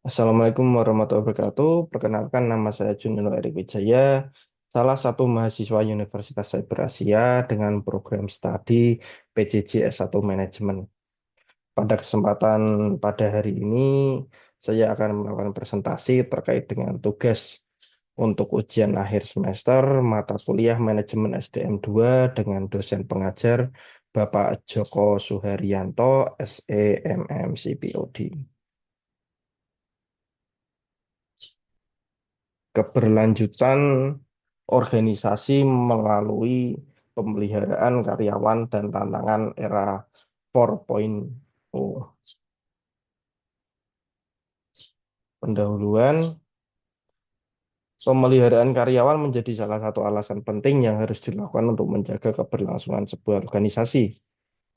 Assalamualaikum warahmatullahi wabarakatuh. Perkenalkan nama saya Junilo Eri Wijaya, salah satu mahasiswa Universitas Cyber Asia dengan program studi PJJ S1 Manajemen. Pada hari ini, saya akan melakukan presentasi terkait dengan tugas untuk ujian akhir semester mata kuliah Manajemen SDM 2 dengan dosen pengajar Bapak Joko Suharyanto, SEMM CPOD. Keberlanjutan organisasi melalui pemeliharaan karyawan dan tantangan era 4.0. Pendahuluan, pemeliharaan karyawan menjadi salah satu alasan penting yang harus dilakukan untuk menjaga keberlangsungan sebuah organisasi.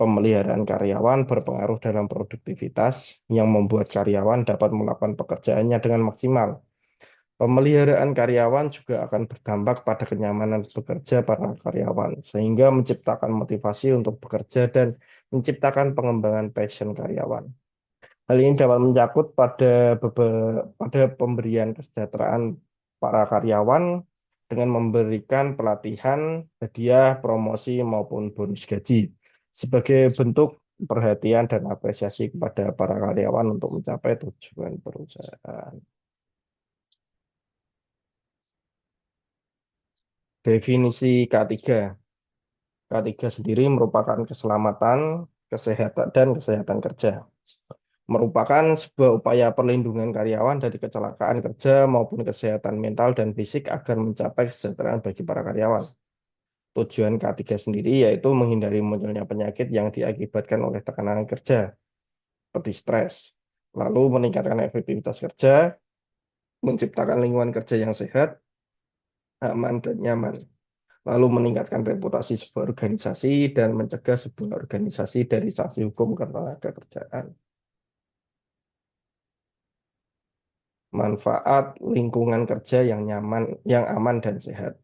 Pemeliharaan karyawan berpengaruh dalam produktivitas yang membuat karyawan dapat melakukan pekerjaannya dengan maksimal. Pemeliharaan karyawan juga akan berdampak pada kenyamanan bekerja para karyawan, sehingga menciptakan motivasi untuk bekerja dan menciptakan pengembangan passion karyawan. Hal ini dapat mencakup pada pemberian kesejahteraan para karyawan dengan memberikan pelatihan, hadiah, promosi, maupun bonus gaji sebagai bentuk perhatian dan apresiasi kepada para karyawan untuk mencapai tujuan perusahaan. Definisi K3. K3 sendiri merupakan keselamatan, kesehatan, dan kesehatan kerja. Merupakan sebuah upaya perlindungan karyawan dari kecelakaan kerja maupun kesehatan mental dan fisik agar mencapai kesejahteraan bagi para karyawan. Tujuan K3 sendiri yaitu menghindari munculnya penyakit yang diakibatkan oleh tekanan kerja, seperti stres, lalu meningkatkan efektivitas kerja, menciptakan lingkungan kerja yang sehat, aman, dan nyaman, lalu meningkatkan reputasi sebuah organisasi dan mencegah sebuah organisasi dari sanksi hukum ketenaga kerjaan. Manfaat lingkungan kerja yang nyaman, yang aman dan sehat.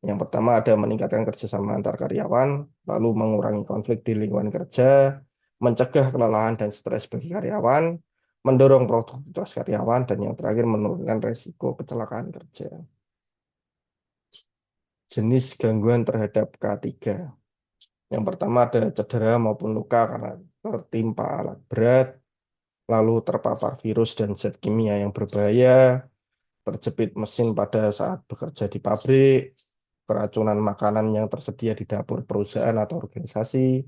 Yang pertama ada meningkatkan kerjasama antar karyawan, lalu mengurangi konflik di lingkungan kerja, mencegah kelelahan dan stres bagi karyawan, mendorong produktivitas karyawan, dan yang terakhir menurunkan resiko kecelakaan kerja. Jenis gangguan terhadap K3. Yang pertama ada cedera maupun luka karena tertimpa alat berat, lalu terpapar virus dan zat kimia yang berbahaya, terjepit mesin pada saat bekerja di pabrik, keracunan makanan yang tersedia di dapur perusahaan atau organisasi,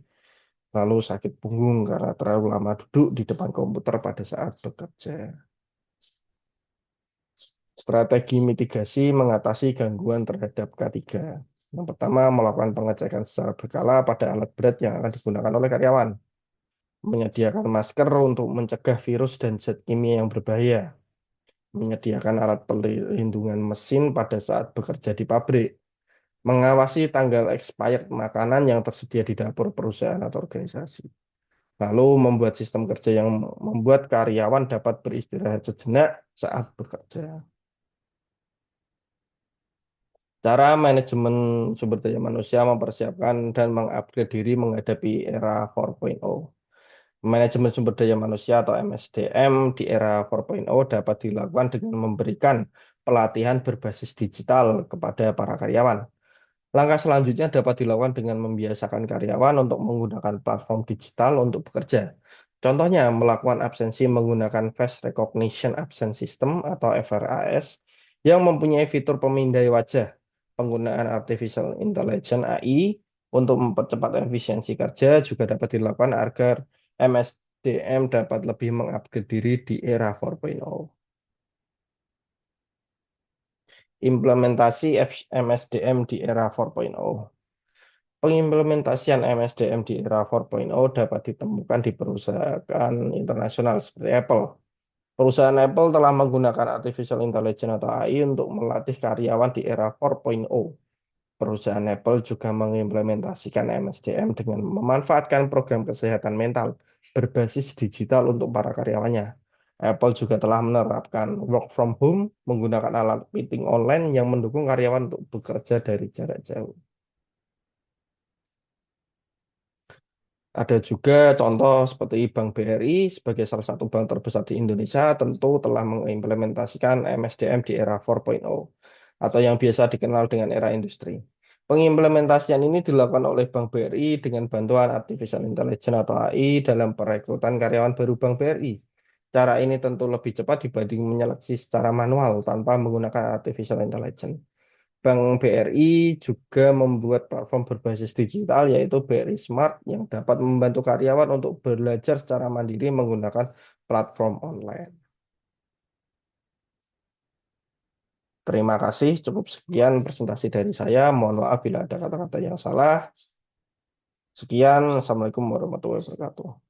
lalu sakit punggung karena terlalu lama duduk di depan komputer pada saat bekerja. Strategi mitigasi mengatasi gangguan terhadap K3. Yang pertama, melakukan pengecekan secara berkala pada alat berat yang akan digunakan oleh karyawan. Menyediakan masker untuk mencegah virus dan zat kimia yang berbahaya. Menyediakan alat pelindungan mesin pada saat bekerja di pabrik. Mengawasi tanggal expired makanan yang tersedia di dapur perusahaan atau organisasi. Lalu membuat sistem kerja yang membuat karyawan dapat beristirahat sejenak saat bekerja. Cara manajemen sumber daya manusia mempersiapkan dan mengupgrade diri menghadapi era 4.0. Manajemen sumber daya manusia atau MSDM di era 4.0 dapat dilakukan dengan memberikan pelatihan berbasis digital kepada para karyawan. Langkah selanjutnya dapat dilakukan dengan membiasakan karyawan untuk menggunakan platform digital untuk bekerja. Contohnya, melakukan absensi menggunakan Face Recognition Absence System atau FRAS yang mempunyai fitur pemindai wajah, penggunaan Artificial Intelligence AI untuk mempercepat efisiensi kerja juga dapat dilakukan agar MSDM dapat lebih mengupgrade diri di era 4.0. Implementasi MSDM di era 4.0. Pengimplementasian MSDM di era 4.0 dapat ditemukan di perusahaan internasional seperti Apple. Perusahaan Apple telah menggunakan Artificial Intelligence atau AI untuk melatih karyawan di era 4.0. Perusahaan Apple juga mengimplementasikan MSDM dengan memanfaatkan program kesehatan mental berbasis digital untuk para karyawannya. Apple juga telah menerapkan work from home menggunakan alat meeting online yang mendukung karyawan untuk bekerja dari jarak jauh. Ada juga contoh seperti Bank BRI sebagai salah satu bank terbesar di Indonesia tentu telah mengimplementasikan MSDM di era 4.0 atau yang biasa dikenal dengan era industri. Pengimplementasian ini dilakukan oleh Bank BRI dengan bantuan Artificial Intelligence atau AI dalam perekrutan karyawan baru Bank BRI. Cara ini tentu lebih cepat dibanding menyeleksi secara manual tanpa menggunakan Artificial Intelligence. Bank BRI juga membuat platform berbasis digital yaitu BRI Smart yang dapat membantu karyawan untuk belajar secara mandiri menggunakan platform online. Terima kasih, cukup sekian presentasi dari saya. Mohon maaf bila ada kata-kata yang salah. Sekian, Assalamualaikum warahmatullahi wabarakatuh.